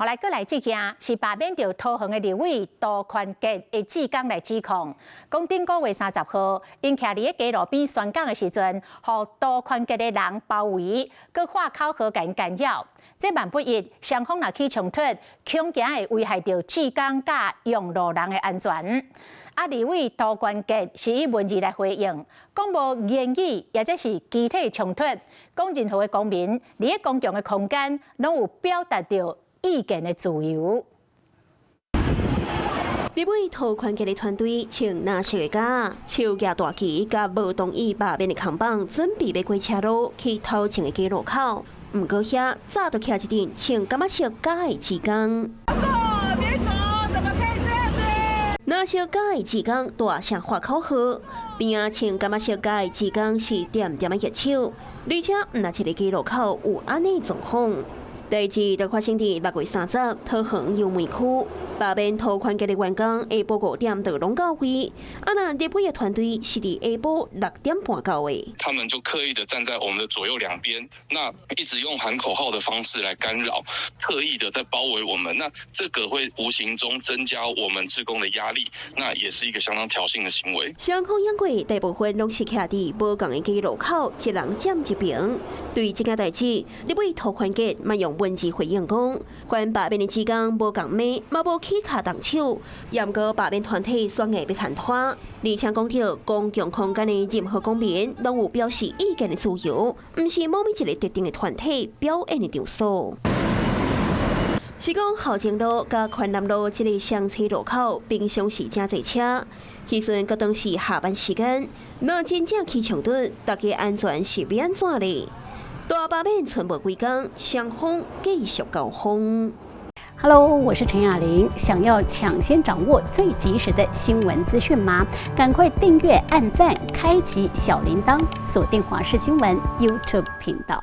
后来过来这件是罢免掉桃园的立委杜宽杰的志刚来指控，讲顶个月30号，因徛伫个街路边宣讲的时阵，互杜宽杰的人包围，佮化口河甲因干扰。这万不一，双方若起冲突，恐惊会危害到志刚甲用路人的安全。立委杜宽杰是以文字来回应，讲无言语，也即是具体冲突，讲任何的公民伫个公共的空间，拢有表达到意见的自由。立委杜宽杰的团队穿蓝色的甲，手举大旗，甲无同意罢免的扛棒，准备要过车路去头前的街路口。毋过遐早就徛一阵穿感觉色甲的志刚。蓝色甲的志刚大声喊口号，边啊穿感觉色甲的志刚是点点的热手，而且毋那一个街路口有安尼状况。代志就发生伫6月30日，桃园油梅区。罢免杜宽杰的员工下晡5点就拢到位，那立委的团队是伫下晡6点半到的。他们就刻意的站在我们的左右两边，那一直用喊口号的方式来干扰，特意的在包围我们。那这个会无形中增加我们志工的压力，那也是一个相当挑衅的行为。双方演过大部分拢是徛伫无共的街路口，一人占一边。对这件代志，立委杜宽杰嘛用文字回应讲，关罢免的志工无共骂，嘛无起卡动手，也毋过罢免团体选择要喊拖，而且讲到公共空间的任何公民拢有表示意见的自由，毋是某一个特定的团体表演的场所。是讲后前路甲宽南路这个相车路口，平常时真侪车，迄阵搁当是下班时间，若真正起冲突，大家安全是要安怎呢？大罢免存无几工，双方继续交锋。Hello， 我是陈雅玲。想要抢先掌握最及时的新闻资讯吗？赶快订阅、按赞、开启小铃铛，锁定华视新闻 YouTube 频道。